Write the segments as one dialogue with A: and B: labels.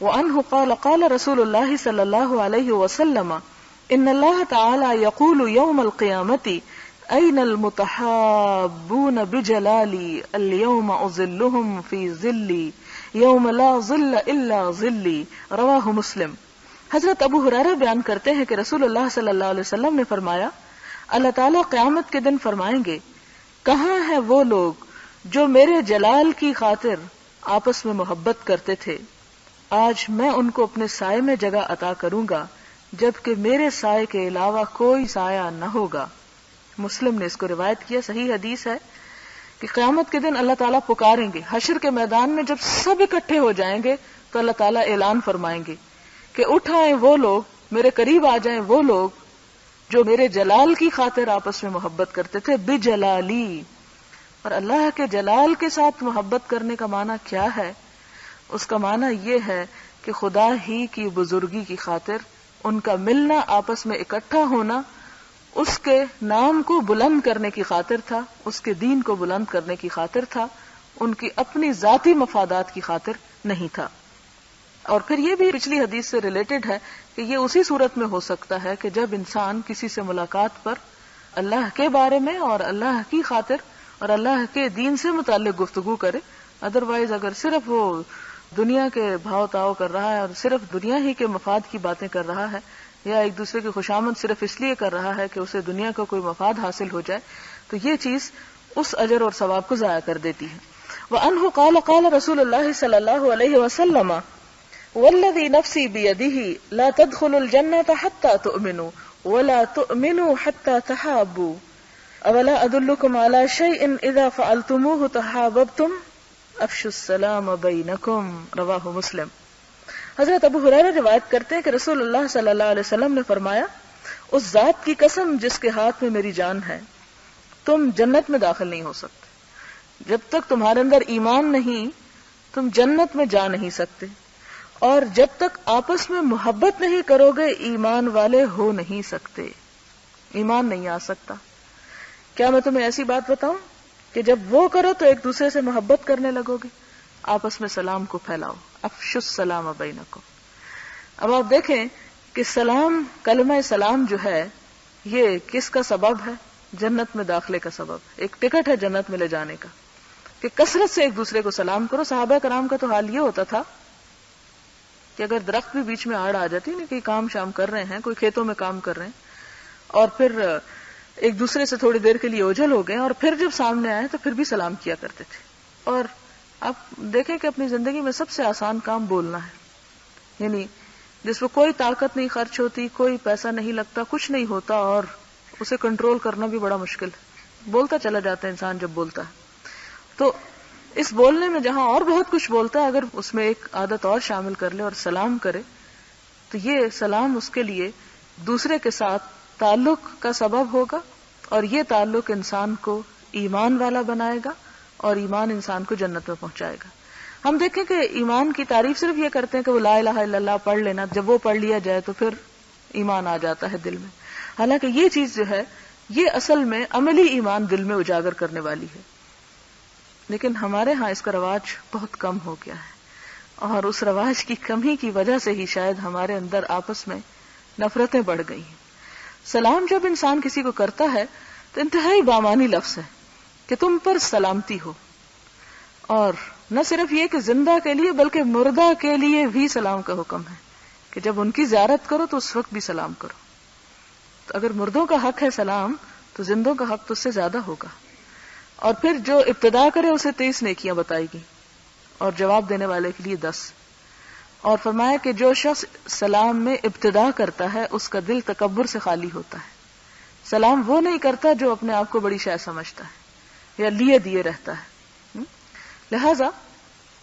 A: وعنہ قال قال رسول اللہ صلی اللہ علیہ وسلم ان اللہ تعالی یقول یوم القیامت این المتحابون بجلالی اليوم اظلهم فی ظلی یوم لا ظل الا ظلی رواہ مسلم۔ حضرت ابو ہریرہ بیان کرتے ہیں کہ رسول اللہ صلی اللہ علیہ وسلم نے فرمایا، اللہ تعالیٰ قیامت کے دن فرمائیں گے، کہاں ہیں وہ لوگ جو میرے جلال کی خاطر آپس میں محبت کرتے تھے؟ آج میں ان کو اپنے سائے میں جگہ عطا کروں گا، جبکہ میرے سائے کے علاوہ کوئی سایہ نہ ہوگا۔ مسلم نے اس کو روایت کیا۔ صحیح حدیث ہے کہ قیامت کے دن اللہ تعالیٰ پکاریں گے، حشر کے میدان میں جب سب اکٹھے ہو جائیں گے تو اللہ تعالیٰ اعلان فرمائیں گے کہ اٹھ آئیں وہ لوگ، میرے قریب آ جائیں وہ لوگ جو میرے جلال کی خاطر آپس میں محبت کرتے تھے، بجلالی۔ اور اللہ کے جلال کے ساتھ محبت کرنے کا معنی کیا ہے؟ اس کا معنی یہ ہے کہ خدا ہی کی بزرگی کی خاطر ان کا ملنا، آپس میں اکٹھا ہونا، اس کے نام کو بلند کرنے کی خاطر تھا، اس کے دین کو بلند کرنے کی خاطر تھا، ان کی اپنی ذاتی مفادات کی خاطر نہیں تھا۔ اور پھر یہ بھی پچھلی حدیث سے ریلیٹڈ ہے کہ یہ اسی صورت میں ہو سکتا ہے کہ جب انسان کسی سے ملاقات پر اللہ کے بارے میں اور اللہ کی خاطر اور اللہ کے دین سے متعلق گفتگو کرے۔ ادروائز اگر صرف وہ دنیا کے بھاؤ تاؤ کر رہا ہے اور صرف دنیا ہی کے مفاد کی باتیں کر رہا ہے، یا ایک دوسرے کی خوشامد صرف اس لیے کر رہا ہے کہ اسے دنیا کا کوئی مفاد حاصل ہو جائے، تو یہ چیز اس اجر اور ثواب کو ضائع کر دیتی ہے۔ وعنہ قال قال رسول اللہ صلی اللہ علیہ وسلم والذی نفسی بیدہ لا تدخلوا الجنة حتى تؤمنوا ولا تؤمنوا حتى تحابوا اولا ادلکم علی شیء اذا فعلتموه تحاببتم افشوا السلام بینکم رواہ مسلم۔ حضرت ابو ہریرہ روایت کرتے ہیں کہ رسول اللہ صلی اللہ علیہ وسلم نے فرمایا، اس ذات کی قسم جس کے ہاتھ میں میری جان ہے، تم جنت میں داخل نہیں ہو سکتے جب تک تمہارے اندر ایمان نہیں، تم جنت میں جا نہیں سکتے، اور جب تک آپس میں محبت نہیں کرو گے ایمان والے ہو نہیں سکتے، ایمان نہیں آ سکتا۔ کیا میں تمہیں ایسی بات بتاؤں کہ جب وہ کرو تو ایک دوسرے سے محبت کرنے لگو گے، آپس میں سلام کو پھیلاؤ، افشوا السلام بینکم۔ اب آپ دیکھیں کہ سلام، کلمہ سلام جو ہے، یہ کس کا سبب ہے؟ جنت میں داخلے کا سبب، ایک ٹکٹ ہے جنت میں لے جانے کا، کہ کثرت سے ایک دوسرے کو سلام کرو۔ صحابہ کرام کا تو حال یہ ہوتا تھا کہ اگر درخت بھی بیچ میں آڑ آ جاتی، نہیں کہ کام شام کر رہے ہیں، کوئی کھیتوں میں کام کر رہے ہیں، اور پھر ایک دوسرے سے تھوڑی دیر کے لیے اوجھل ہو گئے اور پھر جب سامنے آئے تو پھر بھی سلام کیا کرتے تھے۔ اور آپ دیکھیں کہ اپنی زندگی میں سب سے آسان کام بولنا ہے، یعنی جس میں کوئی طاقت نہیں خرچ ہوتی، کوئی پیسہ نہیں لگتا، کچھ نہیں ہوتا، اور اسے کنٹرول کرنا بھی بڑا مشکل ہے، بولتا چلا جاتا ہے انسان جب بولتا ہے۔ تو اس بولنے میں جہاں اور بہت کچھ بولتا ہے، اگر اس میں ایک عادت اور شامل کر لے اور سلام کرے، تو یہ سلام اس کے لیے دوسرے کے ساتھ تعلق کا سبب ہوگا، اور یہ تعلق انسان کو ایمان والا بنائے گا، اور ایمان انسان کو جنت میں پہنچائے گا۔ ہم دیکھیں کہ ایمان کی تعریف صرف یہ کرتے ہیں کہ وہ لا الہ الا اللہ پڑھ لینا، جب وہ پڑھ لیا جائے تو پھر ایمان آ جاتا ہے دل میں، حالانکہ یہ چیز جو ہے یہ اصل میں عملی ایمان دل میں اجاگر کرنے والی ہے۔ لیکن ہمارے ہاں اس کا رواج بہت کم ہو گیا ہے، اور اس رواج کی کمی کی وجہ سے ہی شاید ہمارے اندر آپس میں نفرتیں بڑھ گئی ہیں۔ سلام جب انسان کسی کو کرتا ہے تو انتہائی بامانی لفظ ہے کہ تم پر سلامتی ہو، اور نہ صرف یہ کہ زندہ کے لیے بلکہ مردہ کے لیے بھی سلام کا حکم ہے کہ جب ان کی زیارت کرو تو اس وقت بھی سلام کرو۔ تو اگر مردوں کا حق ہے سلام، تو زندوں کا حق تو اس سے زیادہ ہوگا۔ اور پھر جو ابتدا کرے اسے 23 نیکیاں بتائے گی، اور جواب دینے والے کے لیے 10۔ اور فرمایا کہ جو شخص سلام میں ابتدا کرتا ہے اس کا دل تکبر سے خالی ہوتا ہے۔ سلام وہ نہیں کرتا جو اپنے آپ کو بڑی شے سمجھتا ہے یا لیے دیے رہتا ہے۔ لہذا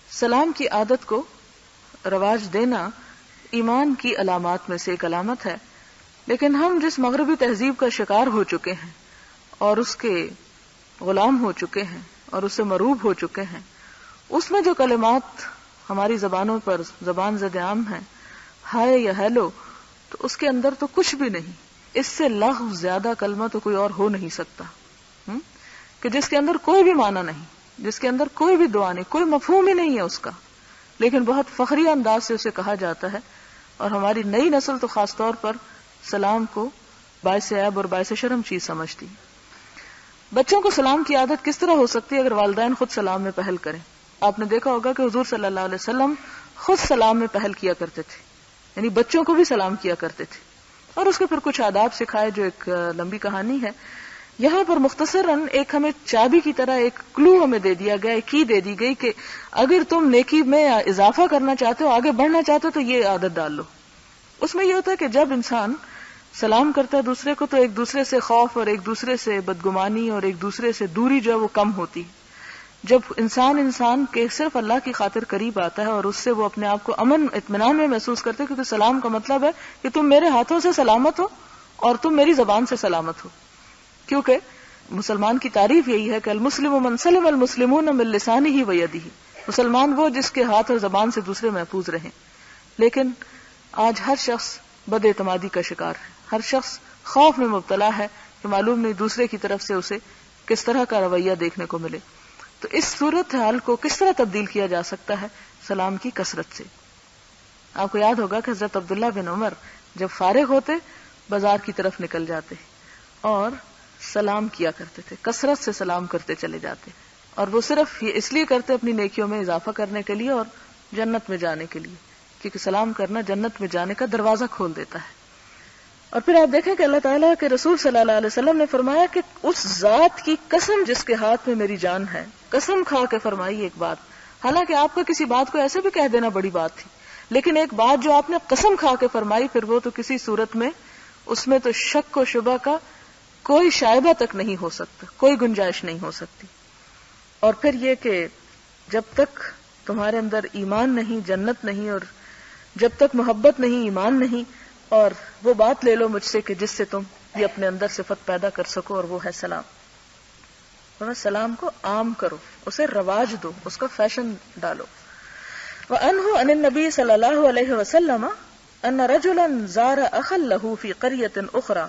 A: سلام کی عادت کو رواج دینا ایمان کی علامات میں سے ایک علامت ہے، لیکن ہم جس مغربی تہذیب کا شکار ہو چکے ہیں اور اس کے غلام ہو چکے ہیں اور اس سے مروب ہو چکے ہیں، اس میں جو کلمات ہماری زبانوں پر زبان زد عام ہیں، ہائے یا ہیلو، تو اس کے اندر تو کچھ بھی نہیں، اس سے لغو زیادہ کلمہ تو کوئی اور ہو نہیں سکتا، کہ جس کے اندر کوئی بھی معنی نہیں، جس کے اندر کوئی بھی دعا نہیں، کوئی مفہوم ہی نہیں ہے اس کا، لیکن بہت فخری انداز سے اسے کہا جاتا ہے، اور ہماری نئی نسل تو خاص طور پر سلام کو باعث عیب اور باعث شرم چیز سمجھتی ہے۔ بچوں کو سلام کی عادت کس طرح ہو سکتی ہے؟ اگر والدین خود سلام میں پہل کریں۔ آپ نے دیکھا ہوگا کہ حضور صلی اللہ علیہ وسلم خود سلام میں پہل کیا کرتے تھے، یعنی بچوں کو بھی سلام کیا کرتے تھے، اور اس کے پھر کچھ آداب سکھائے جو ایک لمبی کہانی ہے۔ یہاں پر مختصراً ایک ہمیں چابی کی طرح ایک کلو ہمیں دے دیا گیا، کی دے دی گئی کہ اگر تم نیکی میں اضافہ کرنا چاہتے ہو، آگے بڑھنا چاہتے ہو، تو یہ عادت ڈال لو۔ اس میں یہ ہوتا ہے کہ جب انسان سلام کرتا ہے دوسرے کو تو ایک دوسرے سے خوف اور ایک دوسرے سے بدگمانی اور ایک دوسرے سے دوری جو ہے وہ کم ہوتی۔ جب انسان کے صرف اللہ کی خاطر قریب آتا ہے اور اس سے وہ اپنے آپ کو امن اطمینان میں محسوس کرتے ہیں، کیونکہ سلام کا مطلب ہے کہ تم میرے ہاتھوں سے سلامت ہو اور تم میری زبان سے سلامت ہو، کیونکہ مسلمان کی تعریف یہی ہے کہ المسلم من سلم المسلمون من لسانہ و یدہ، مسلمان وہ جس کے ہاتھ اور زبان سے دوسرے محفوظ رہیں۔ لیکن آج ہر شخص بد اعتمادی کا شکار ہے، ہر شخص خوف میں مبتلا ہے کہ معلوم نہیں دوسرے کی طرف سے اسے کس طرح کا رویہ دیکھنے کو ملے۔ تو اس صورتحال کو کس طرح تبدیل کیا جا سکتا ہے؟ سلام کی کثرت سے۔ آپ کو یاد ہوگا کہ حضرت عبداللہ بن عمر جب فارغ ہوتے بازار کی طرف نکل جاتے اور سلام کیا کرتے تھے، کثرت سے سلام کرتے چلے جاتے، اور وہ صرف یہ اس لیے کرتے اپنی نیکیوں میں اضافہ کرنے کے لیے اور جنت میں جانے کے لیے، کیونکہ سلام کرنا جنت میں جانے کا دروازہ کھول دیتا ہے۔ اور پھر آپ دیکھیں کہ اللہ تعالیٰ کے رسول صلی اللہ علیہ وسلم نے فرمایا کہ اس ذات کی قسم جس کے ہاتھ میں میری جان ہے، قسم کھا کے فرمائی ایک بات، حالانکہ آپ کا کسی بات کو ایسے بھی کہہ دینا بڑی بات تھی، لیکن ایک بات جو آپ نے قسم کھا کے فرمائی، پھر وہ تو کسی صورت میں اس میں تو شک و شبہ کا کوئی شائبہ تک نہیں ہو سکتا، کوئی گنجائش نہیں ہو سکتی۔ اور پھر یہ کہ جب تک تمہارے اندر ایمان نہیں، جنت نہیں، اور جب تک محبت نہیں، ایمان نہیں، اور وہ بات لے لو مجھ سے کہ جس سے تم یہ اپنے اندر صفت پیدا کر سکو، اور وہ ہے سلام۔ سلام کو عام کرو، اسے رواج دو، اس کا فیشن ڈالو۔ وعنہ عن النبی صلی اللہ علیہ وسلم ان رجلا زار اخا له في قرية اخرى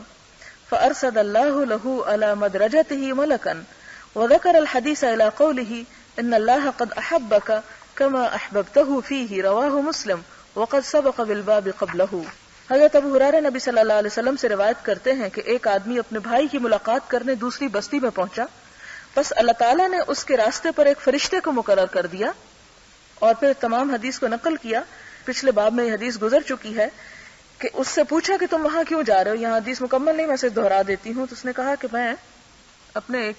A: فارسل الله له على مدرجته ملكا وذكر الحديث الى قوله ان الله قد احبك كما احببته فيه رواه مسلم وقد سبق بالباب قبله۔ حضرت ابو ہریرہ نبی صلی اللہ علیہ وسلم سے روایت کرتے ہیں کہ ایک آدمی اپنے بھائی کی ملاقات کرنے دوسری بستی میں پہنچا، بس اللہ تعالیٰ نے اس کے راستے پر ایک فرشتے کو مقرر کر دیا، اور پھر تمام حدیث کو نقل کیا۔ پچھلے باب میں یہ حدیث گزر چکی ہے کہ اس سے پوچھا کہ تم وہاں کیوں جا رہے ہو، یہاں حدیث مکمل نہیں، میں اسے دہرا دیتی ہوں۔ تو اس نے کہا کہ میں اپنے ایک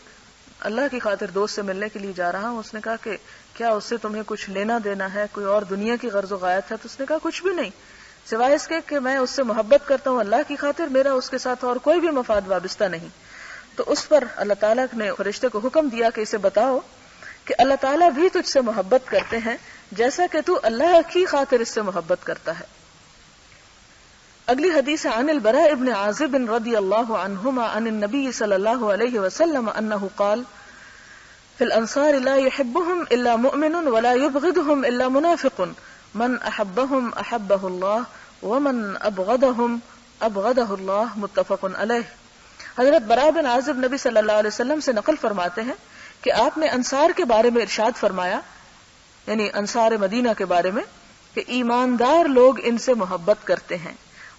A: اللہ کی خاطر دوست سے ملنے کے لیے جا رہا ہوں۔ اس نے کہا کہ کیا اس سے تمہیں کچھ لینا دینا ہے، کوئی اور دنیا کی غرض و غایت ہے؟ تو اس نے کہا کچھ بھی نہیں، سوائے اس کے کہ میں اس سے محبت کرتا ہوں اللہ کی خاطر، میرا اس کے ساتھ اور کوئی بھی مفاد وابستہ نہیں۔ تو اس پر اللہ تعالیٰ نے فرشتے کو حکم دیا کہ اسے بتاؤ کہ اللہ تعالیٰ بھی تجھ سے محبت کرتے ہیں جیسا کہ تو اللہ کی خاطر اس سے محبت کرتا ہے۔ اگلی حدیث عن البراء ابن عازب رضی اللہ عنہما عن النبی صلی اللہ علیہ وسلم انہ قال فی الانصار لا يحبهم الا مؤمن ولا يبغضهم الا منافق من احبهم احبه اللہ ومن ابغضهم ابغضه اللہ، متفق علیہ۔ حضرت براء بن عازب نبی صلی اللہ علیہ وسلم سے نقل فرماتے ہیں کہ آپ نے انصار کے بارے میں ارشاد فرمایا، یعنی انصار مدینہ کے بارے میں، کہ ایماندار لوگ ان سے محبت کرتے ہیں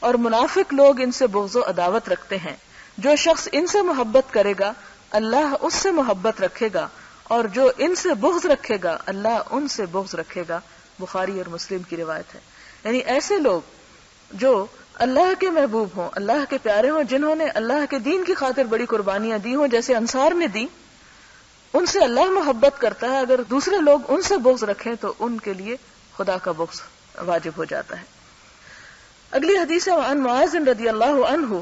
A: اور منافق لوگ ان سے بغض و عداوت رکھتے ہیں۔ جو شخص ان سے محبت کرے گا اللہ اس سے محبت رکھے گا، اور جو ان سے بغض رکھے گا اللہ ان سے بغض رکھے گا، بخاری اور مسلم کی روایت ہے۔ یعنی ایسے لوگ جو اللہ کے محبوب ہوں، اللہ کے پیارے ہوں، جنہوں نے اللہ کے دین کی خاطر بڑی قربانیاں دی ہوں جیسے انصار نے دی، ان سے اللہ محبت کرتا ہے۔ اگر دوسرے لوگ ان سے بغض رکھیں تو ان کے لیے خدا کا بغض واجب ہو جاتا ہے۔ اگلی حدیث عن معاذ رضی اللہ عنہ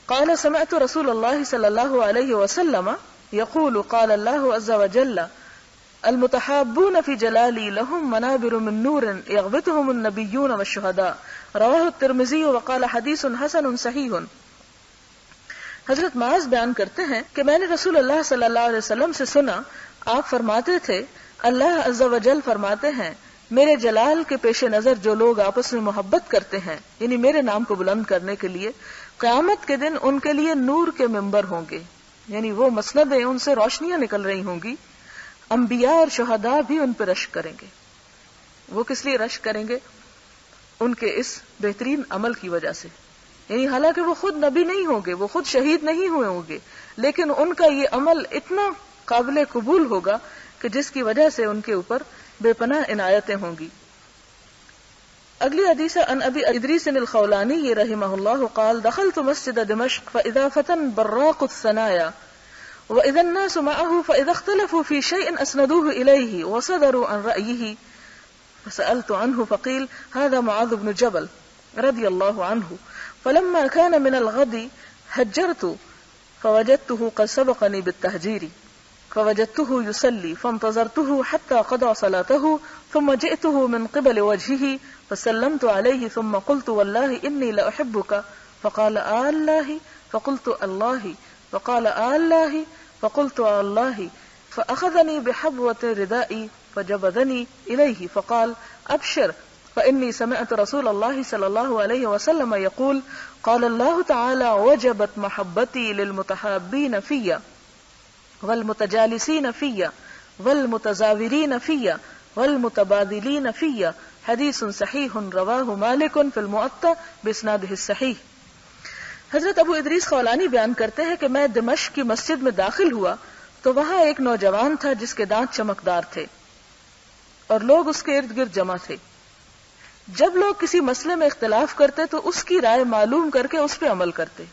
A: قال سمعت رسول اللہ صلی اللہ علیہ وسلم یقول قال اللہ عز وجل المتحابون فی جلالی لهم منابر من نور یغبطهم النبیون والشہداء رواہ الترمذی وقال حدیث حسن صحیح۔ حضرت معاذ بیان کرتے ہیں کہ میں نے رسول اللہ صلی اللہ علیہ وسلم سے سنا، آپ فرماتے تھے اللہ عز وجل فرماتے ہیں میرے جلال کے پیش نظر جو لوگ آپس میں محبت کرتے ہیں، یعنی میرے نام کو بلند کرنے کے لیے، قیامت کے دن ان کے لیے نور کے ممبر ہوں گے، یعنی وہ مسندیں ان سے روشنیاں نکل رہی ہوں گی، انبیاء اور شہداء بھی ان پہ رشک کریں گے۔ وہ کس لیے رشک کریں گے؟ ان کے اس بہترین عمل کی وجہ سے. یعنی حالانکہ وہ خود نبی نہیں ہوں گے، وہ خود شہید نہیں ہوئے ہوں گے، لیکن ان کا یہ عمل اتنا قابل قبول ہوگا کہ جس کی وجہ سے ان کے اوپر بے پناہ عنایتیں ہوں گی. اگلی حدیث عن ابی ادریس الخولانی رحمہ اللہ قال دخلت مسجد دمشق فاذا فتى براق الثنايا واذا الناس معه فاذا اختلفوا في شيء اسندوه اليه وصدروا عن رايه فسألت عنه فقيل هذا معاذ بن جبل رضي الله عنه فلما كان من الغد هجرت فوجدته قد سبقني بالتهجير فوجدته يصلي فانتظرته حتى قضى صلاته ثم جئته من قبل وجهه فسلمت عليه ثم قلت والله إني لأحبك فقال الله فقلت الله فقال الله فقلت الله فأخذني بحبوة ردائي فجبذني إليه فقال أبشر فإني سمعت رسول الله صلى الله عليه وسلم يقول قال الله تعالى وجبت محبتي للمتحابين فيا والمتجالسين فيا والمتزاورين فيا والمتبادلين فيا حدیث صحیح رواہ مالک فی الموطأ باسنادہ الصحیح. حضرت ابو ادریس خولانی بیان کرتے ہیں کہ میں دمشق کی مسجد میں داخل ہوا تو وہاں ایک نوجوان تھا جس کے دانت چمکدار تھے اور لوگ اس کے ارد گرد جمع تھے. جب لوگ کسی مسئلے میں اختلاف کرتے تو اس کی رائے معلوم کر کے اس پہ عمل کرتے،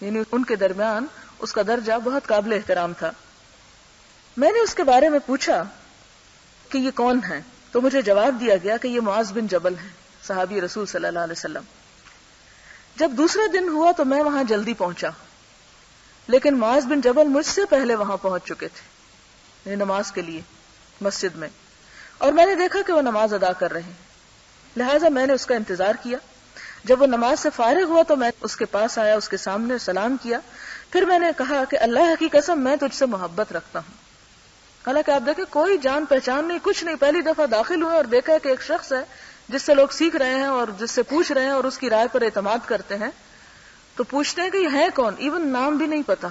A: یعنی ان کے درمیان اس کا درجہ بہت قابل احترام تھا. میں نے اس کے بارے میں پوچھا کہ یہ کون ہے تو مجھے جواب دیا گیا کہ یہ معاذ بن جبل ہیں، صحابی رسول صلی اللہ علیہ وسلم. جب دوسرا دن ہوا تو میں وہاں جلدی پہنچا، لیکن معاذ بن جبل مجھ سے پہلے وہاں پہنچ چکے تھے نماز کے لیے مسجد میں، اور میں نے دیکھا کہ وہ نماز ادا کر رہے ہیں، لہٰذا میں نے اس کا انتظار کیا. جب وہ نماز سے فارغ ہوا تو میں اس کے پاس آیا، اس کے سامنے سلام کیا. پھر میں نے کہا کہ اللہ کی قسم میں تجھ سے محبت رکھتا ہوں. حالانکہ آپ دیکھیں کوئی جان پہچان نہیں، کچھ نہیں، پہلی دفعہ داخل ہوئے اور دیکھا کہ ایک شخص ہے جس سے لوگ سیکھ رہے ہیں اور جس سے پوچھ رہے ہیں اور اس کی رائے پر اعتماد کرتے ہیں. تو پوچھتے ہیں کہ یہ ہے کون، ایون نام بھی نہیں پتا.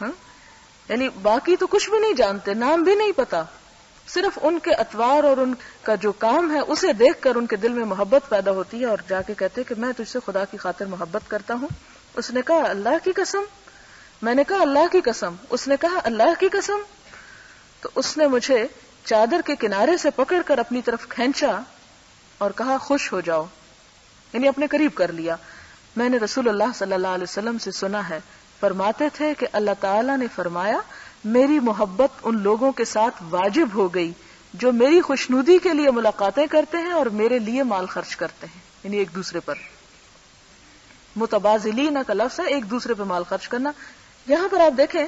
A: ہاں، یعنی باقی تو کچھ بھی نہیں جانتے، نام بھی نہیں پتا، صرف ان کے اطوار اور ان کا جو کام ہے اسے دیکھ کر ان کے دل میں محبت پیدا ہوتی ہے اور جا کے کہتے کہ میں تجھ سے خدا کی خاطر محبت کرتا ہوں. اس نے کہا اللہ کی قسم. میں نے کہا اللہ کی قسم. اس نے کہا اللہ کی قسم. تو اس نے مجھے چادر کے کنارے سے پکڑ کر اپنی طرف کھینچا اور کہا خوش ہو جاؤ، یعنی اپنے قریب کر لیا. میں نے رسول اللہ صلی اللہ علیہ وسلم سے سنا ہے، فرماتے تھے کہ اللہ تعالیٰ نے فرمایا میری محبت ان لوگوں کے ساتھ واجب ہو گئی جو میری خوشنودی کے لیے ملاقاتیں کرتے ہیں اور میرے لیے مال خرچ کرتے ہیں، یعنی ایک دوسرے پر. متبادلین کا لفظ ہے ایک دوسرے پہ مال خرچ کرنا. یہاں پر آپ دیکھیں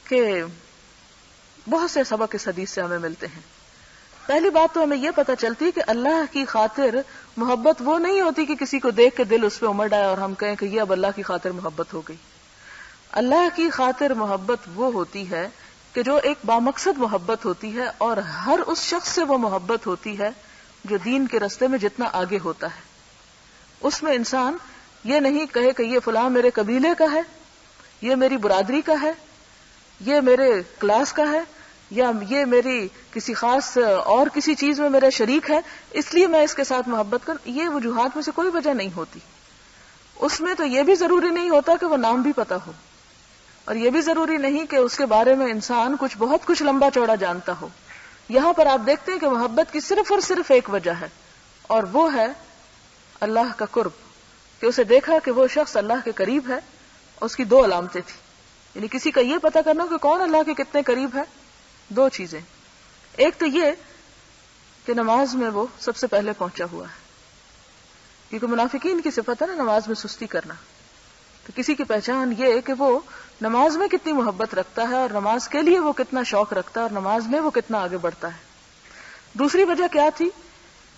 A: کہ بہت سے سبق اس حدیث سے ہمیں ملتے ہیں. پہلی بات تو ہمیں یہ پتہ چلتی ہے کہ اللہ کی خاطر محبت وہ نہیں ہوتی کہ کسی کو دیکھ کے دل اس پہ امڑ آئے اور ہم کہیں کہ یہ اب اللہ کی خاطر محبت ہو گئی. اللہ کی خاطر محبت وہ ہوتی ہے کہ جو ایک بامقصد محبت ہوتی ہے اور ہر اس شخص سے وہ محبت ہوتی ہے جو دین کے رستے میں جتنا آگے ہوتا ہے. اس میں انسان یہ نہیں کہے کہ یہ فلاں میرے قبیلے کا ہے، یہ میری برادری کا ہے، یہ میرے کلاس کا ہے، یا یہ میری کسی خاص اور کسی چیز میں میرا شریک ہے اس لیے میں اس کے ساتھ محبت کروں. یہ وجوہات میں سے کوئی وجہ نہیں ہوتی. اس میں تو یہ بھی ضروری نہیں ہوتا کہ وہ نام بھی پتا ہو، اور یہ بھی ضروری نہیں کہ اس کے بارے میں انسان بہت کچھ لمبا چوڑا جانتا ہو. یہاں پر آپ دیکھتے ہیں کہ محبت کی صرف اور صرف ایک وجہ ہے، اور وہ ہے اللہ کا قرب، کہ اسے دیکھا کہ وہ شخص اللہ کے قریب ہے. اس کی دو علامتیں تھیں، یعنی کسی کا یہ پتہ کرنا کہ کون اللہ کے کتنے قریب ہے. دو چیزیں، ایک تو یہ کہ نماز میں وہ سب سے پہلے پہنچا ہوا ہے، کیونکہ منافقین کی صفت ہے نا نماز میں سستی کرنا. تو کسی کی پہچان یہ کہ وہ نماز میں کتنی محبت رکھتا ہے اور نماز کے لیے وہ کتنا شوق رکھتا ہے اور نماز میں وہ کتنا آگے بڑھتا ہے. دوسری وجہ کیا تھی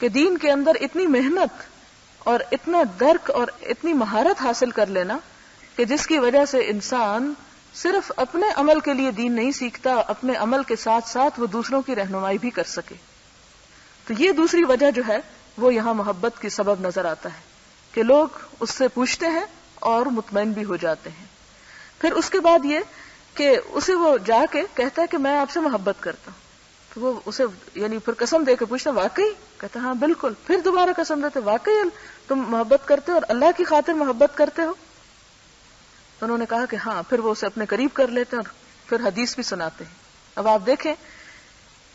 A: کہ دین کے اندر اتنی محنت اور اتنا درک اور اتنی مہارت حاصل کر لینا کہ جس کی وجہ سے انسان صرف اپنے عمل کے لیے دین نہیں سیکھتا، اپنے عمل کے ساتھ ساتھ وہ دوسروں کی رہنمائی بھی کر سکے. تو یہ دوسری وجہ جو ہے وہ یہاں محبت کی سبب نظر آتا ہے کہ لوگ اس سے پوچھتے ہیں اور مطمئن بھی ہو جاتے ہیں. پھر اس کے بعد یہ کہ اسے وہ جا کے کہتا ہے کہ میں آپ سے محبت کرتا ہوں. تو وہ اسے یعنی پھر قسم دے کے پوچھتا واقعی؟ کہتا ہاں بالکل. پھر دوبارہ قسم دیتے واقعی تم محبت کرتے ہو اور اللہ کی خاطر محبت کرتے ہو؟ تو انہوں نے کہا کہ ہاں. پھر وہ اسے اپنے قریب کر لیتے ہیں اور پھر حدیث بھی سناتے ہیں. اب آپ دیکھیں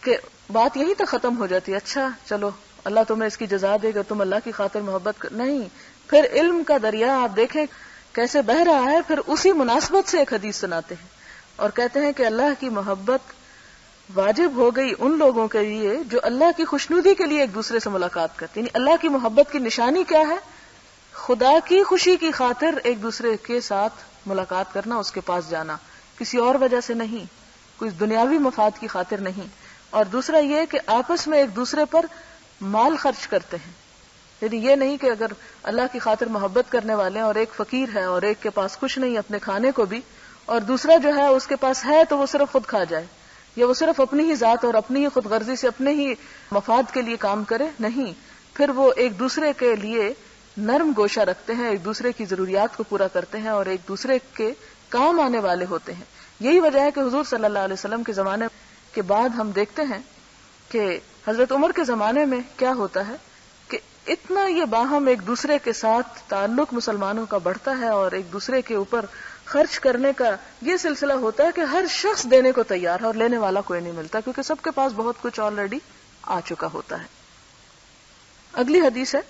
A: کہ بات یہی تک ختم ہو جاتی ہے. اچھا چلو اللہ تمہیں اس کی جزا دے گا، تم اللہ کی خاطر محبت نہیں. پھر علم کا دریا آپ دیکھیں کیسے بہہ رہا ہے. پھر اسی مناسبت سے ایک حدیث سناتے ہیں اور کہتے ہیں کہ اللہ کی محبت واجب ہو گئی ان لوگوں کے لیے جو اللہ کی خوشنودی کے لیے ایک دوسرے سے ملاقات کرتے ہیں. یعنی اللہ کی محبت کی نشانی کیا ہے؟ خدا کی خوشی کی خاطر ایک دوسرے کے ساتھ ملاقات کرنا، اس کے پاس جانا، کسی اور وجہ سے نہیں، کوئی دنیاوی مفاد کی خاطر نہیں. اور دوسرا یہ کہ آپس میں ایک دوسرے پر مال خرچ کرتے ہیں. یعنی یہ نہیں کہ اگر اللہ کی خاطر محبت کرنے والے ہیں اور ایک فقیر ہے اور ایک کے پاس کچھ نہیں اپنے کھانے کو بھی، اور دوسرا جو ہے اس کے پاس ہے تو وہ صرف خود کھا جائے، یا وہ صرف اپنی ہی ذات اور اپنی ہی خود غرضی سے اپنے ہی مفاد کے لیے کام کرے. نہیں، پھر وہ ایک دوسرے کے لیے نرم گوشہ رکھتے ہیں، ایک دوسرے کی ضروریات کو پورا کرتے ہیں اور ایک دوسرے کے کام آنے والے ہوتے ہیں. یہی وجہ ہے کہ حضور صلی اللہ علیہ وسلم کے زمانے کے بعد ہم دیکھتے ہیں کہ حضرت عمر کے زمانے میں کیا ہوتا ہے کہ اتنا یہ باہم ایک دوسرے کے ساتھ تعلق مسلمانوں کا بڑھتا ہے اور ایک دوسرے کے اوپر خرچ کرنے کا یہ سلسلہ ہوتا ہے کہ ہر شخص دینے کو تیار ہے اور لینے والا کوئی نہیں ملتا، کیونکہ سب کے پاس بہت کچھ آلریڈی آ چکا ہوتا ہے. اگلی حدیث ہے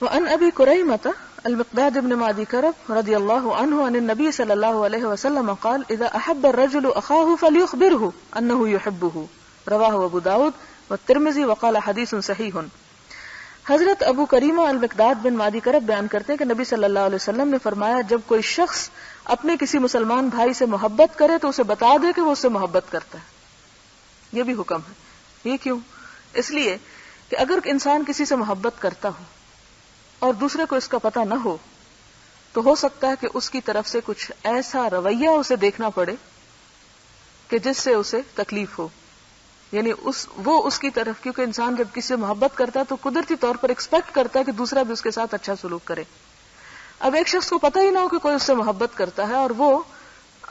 A: وَأَنْ أَبِي كُرَيْمَةَ الْمِقْدَادِ بْنِ مَعْدِي كَرَبٍ رضی اللہ عنہ عن النبي صلی اللہ علیہ وسلم قال اذا احب الرجل اخاه فليخبره انه يحبه رواہ ابو داود والترمذی وقال حدیث صحیح. حضرت ابو کریمہ المقداد بن مادی کرب بیان کرتے ہیں کہ نبی صلی اللہ علیہ وسلم نے فرمایا جب کوئی شخص اپنے کسی مسلمان بھائی سے محبت کرے تو اسے بتا دے کہ وہ اس سے محبت کرتا ہے. یہ بھی حکم ہے. یہ کیوں؟ اس لیے کہ اگر انسان کسی سے محبت کرتا ہو اور دوسرے کو اس کا پتہ نہ ہو تو ہو سکتا ہے کہ اس کی طرف سے کچھ ایسا رویہ اسے دیکھنا پڑے کہ جس سے اسے تکلیف ہو. یعنی وہ اس کی طرف، کیونکہ انسان جب کسی سے محبت کرتا ہے تو قدرتی طور پر ایکسپیکٹ کرتا ہے کہ دوسرا بھی اس کے ساتھ اچھا سلوک کرے. اب ایک شخص کو پتہ ہی نہ ہو کہ کوئی اس سے محبت کرتا ہے اور وہ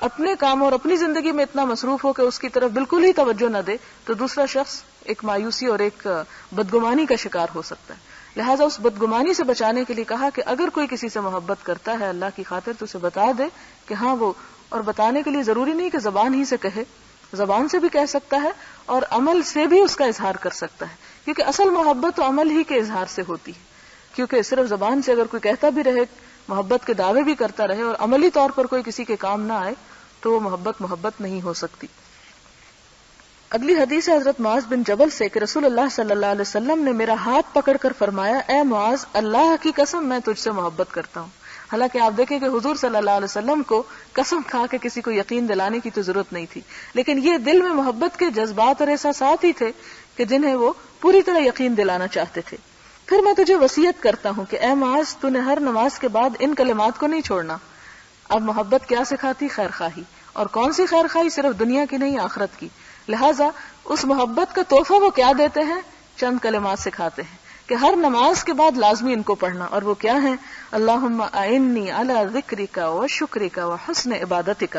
A: اپنے کام اور اپنی زندگی میں اتنا مصروف ہو کہ اس کی طرف بالکل ہی توجہ نہ دے تو دوسرا شخص ایک مایوسی اور ایک بدگمانی کا شکار ہو سکتا ہے. لہٰذا اس بدگمانی سے بچانے کے لیے کہا کہ اگر کوئی کسی سے محبت کرتا ہے اللہ کی خاطر تو اسے بتا دے کہ ہاں وہ، اور بتانے کے لیے ضروری نہیں کہ زبان ہی سے کہے، زبان سے بھی کہہ سکتا ہے اور عمل سے بھی اس کا اظہار کر سکتا ہے، کیونکہ اصل محبت تو عمل ہی کے اظہار سے ہوتی ہے. کیونکہ صرف زبان سے اگر کوئی کہتا بھی رہے، محبت کے دعوے بھی کرتا رہے اور عملی طور پر کوئی کسی کے کام نہ آئے تو وہ محبت نہیں ہو سکتی. اگلی حدیث ہے حضرت معاذ بن جبل سے کہ رسول اللہ صلی اللہ علیہ وسلم نے میرا ہاتھ پکڑ کر فرمایا اے معاذ اللہ کی قسم میں تجھ سے محبت کرتا ہوں. حالانکہ آپ دیکھیں کہ حضور صلی اللہ علیہ وسلم کو قسم کھا کے کسی کو یقین دلانے کی تو ضرورت نہیں تھی، لیکن یہ دل میں محبت کے جذبات اور احساسات ہی تھے کہ جنہیں وہ پوری طرح یقین دلانا چاہتے تھے. پھر میں تجھے وصیت کرتا ہوں کہ اے معاذ تو نے ہر نماز کے بعد ان کلمات کو نہیں چھوڑنا. اب محبت کیا سکھاتی؟ خیر خواہی. اور کون سی خیر خواہی؟ صرف دنیا کی نہیں، آخرت کی. لہٰذا اس محبت کا تحفہ وہ کیا دیتے ہیں؟ چند کلمات سکھاتے ہیں کہ ہر نماز کے بعد لازمی ان کو پڑھنا. اور وہ کیا ہیں؟ اللہم اعنی علی ذکرک و شکرک و حسن عبادتک،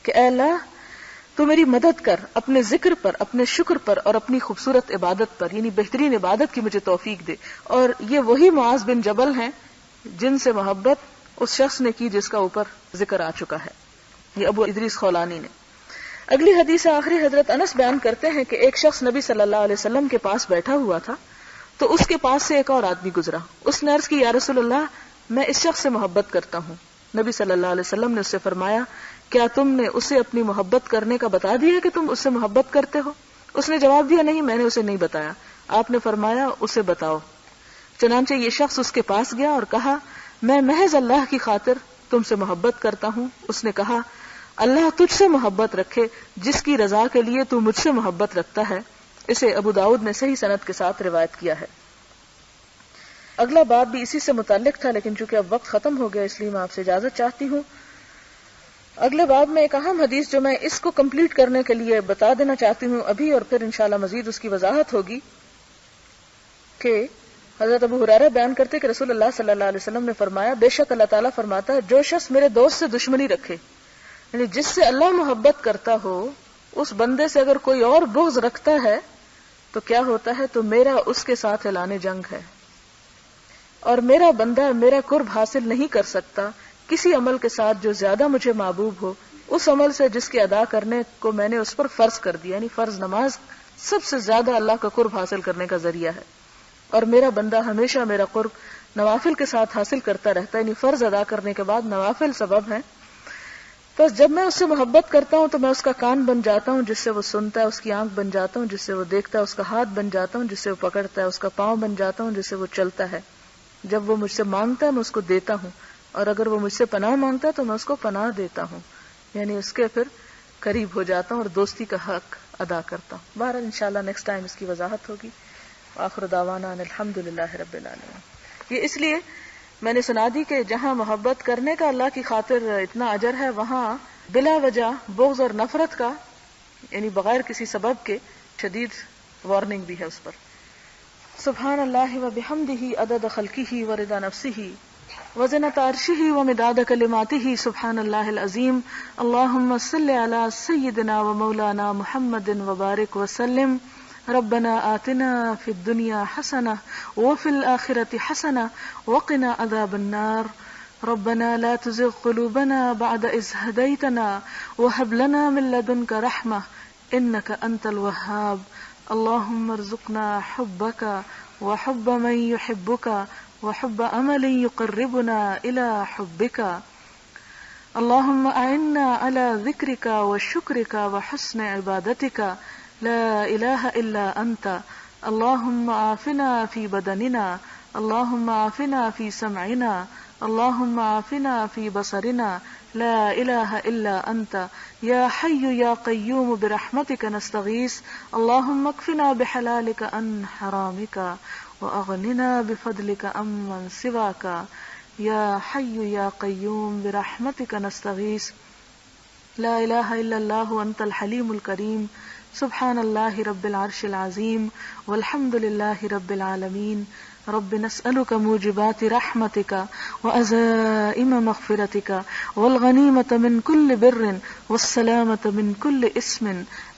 A: کہ اے اللہ تو میری مدد کر اپنے ذکر پر، اپنے شکر پر اور اپنی خوبصورت عبادت پر، یعنی بہترین عبادت کی مجھے توفیق دے. اور یہ وہی معاذ بن جبل ہیں جن سے محبت اس شخص نے کی جس کا اوپر ذکر آ چکا ہے، یہ ابو ادریس خولانی نے. اگلی حدیث آخری حضرت انس بیان کرتے ہیں کہ ایک شخص نبی صلی اللہ علیہ وسلم کے پاس بیٹھا ہوا تھا تو اس کے پاس سے ایک اور آدمی گزرا. اس نے عرض کی یا رسول اللہ میں اس شخص سے محبت کرتا ہوں. نبی صلی اللہ علیہ وسلم نے اس سے فرمایا کیا تم نے اسے اپنی محبت کرنے کا بتا دیا کہ تم اس سے محبت کرتے ہو؟ اس نے جواب دیا نہیں، میں نے اسے نہیں بتایا. آپ نے فرمایا اسے بتاؤ. چنانچہ یہ شخص اس کے پاس گیا اور کہا میں محض اللہ کی خاطر تم سے محبت کرتا ہوں. اس نے کہا اللہ تجھ سے محبت رکھے جس کی رضا کے لیے تو مجھ سے محبت رکھتا ہے. اسے ابو داؤد نے صحیح سند کے ساتھ روایت کیا ہے. اگلا باب بھی اسی سے متعلق تھا لیکن چونکہ اب وقت ختم ہو گیا اس لیے میں آپ سے اجازت چاہتی ہوں. اگلے باب میں ایک اہم حدیث جو میں اس کو کمپلیٹ کرنے کے لیے بتا دینا چاہتی ہوں ابھی، اور پھر انشاءاللہ مزید اس کی وضاحت ہوگی، کہ حضرت ابو ہریرہ بیان کرتے کہ رسول اللہ صلی اللہ علیہ وسلم نے فرمایا بے شک اللہ تعالیٰ فرماتا ہے جو شخص میرے دوست سے دشمنی رکھے، یعنی جس سے اللہ محبت کرتا ہو اس بندے سے اگر کوئی اور بغض رکھتا ہے تو کیا ہوتا ہے؟ تو میرا اس کے ساتھ اعلان جنگ ہے، اور میرا بندہ میرا قرب حاصل نہیں کر سکتا کسی عمل کے ساتھ جو زیادہ مجھے محبوب ہو اس عمل سے جس کے ادا کرنے کو میں نے اس پر فرض کر دیا. یعنی فرض نماز سب سے زیادہ اللہ کا قرب حاصل کرنے کا ذریعہ ہے، اور میرا بندہ ہمیشہ میرا قرب نوافل کے ساتھ حاصل کرتا رہتا ہے. یعنی فرض ادا کرنے کے بعد نوافل سبب ہیں. بس جب میں اس سے محبت کرتا ہوں تو میں اس کا کان بن جاتا ہوں جس سے وہ سنتا ہے، اس کی آنکھ بن جاتا ہوں جس سے وہ دیکھتا ہے، اس کا ہاتھ بن جاتا ہوں جس سے وہ پکڑتا ہے، اس کا پاؤں بن جاتا ہوں جس سے وہ چلتا ہے. جب وہ مجھ سے مانگتا ہے میں اس کو دیتا ہوں، اور اگر وہ مجھ سے پناہ مانگتا ہے تو میں اس کو پناہ دیتا ہوں. یعنی اس کے پھر قریب ہو جاتا ہوں اور دوستی کا حق ادا کرتا ہوں. بہرحال انشاءاللہ نیکسٹ ٹائم اس کی وضاحت ہوگی. آخر دعوانا الحمدللہ رب العالمین. یہ اس لیے میں نے سنا دی کہ جہاں محبت کرنے کا اللہ کی خاطر اتنا اجر ہے، وہاں بلا وجہ بغض اور نفرت کا یعنی بغیر کسی سبب کے شدید وارننگ بھی ہے اس پر. سبحان اللہ و بحمدہ عدد خلقہ و رضا نفسہ وزنۃ عرشہ ومداد کلماتہ. سبحان اللہ العظیم. اللہم صل علی سیدنا و مولانا محمد وبارک وسلم. ربنا آتنا فی الدنیا حسنہ وفی الآخرۃ حسنہ وقنا عذاب النار. ربنا لا تزغ قلوبنا بعد إذ هديتنا وهب لنا من لدنك رحمة إنك أنت الوهاب. اللهم ارزقنا حبك وحب من يحبك وحب عمل يقربنا إلى حبك. اللهم أعنا على ذكرك وشكرك وحسن عبادتك لا إله إلا أنت. اللهم عافنا في بدننا، اللهم عافنا في سمعنا، اللهم عافنا في بصرنا لا إله إلا أنت. يا حي يا قيوم برحمتك نستغيث. اللهم اكفنا بحلالك عن حرامك وأغننا بفضلك عمن سواك. يا حي يا قيوم برحمتك نستغيث. لا إله إلا الله وأنت الحليم الكريم. سبحان الله رب العرش العظيم والحمد لله رب العالمين. رب نسألك موجبات رحمتك وعزائم مغفرتك والغنيمة من كل بر والسلامة من كل اسم.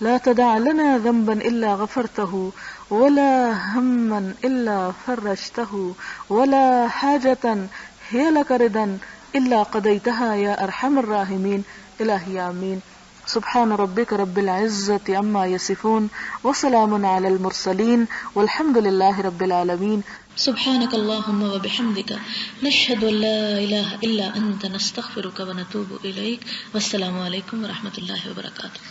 A: لا تدع لنا ذنبا إلا غفرته ولا هما إلا فرجته ولا حاجة هي لك رضا إلا قضيتها يا أرحم الراحمين. إلهي آمين. سبحان ربك رب العزة عما يصفون وسلام على المرسلين والحمد لله رب العالمين. سبحانك اللهم وبحمدك نشهد أن لا إله إلا أنت نستغفرك ونتوب إليك. والسلام عليكم ورحمة الله وبركاته.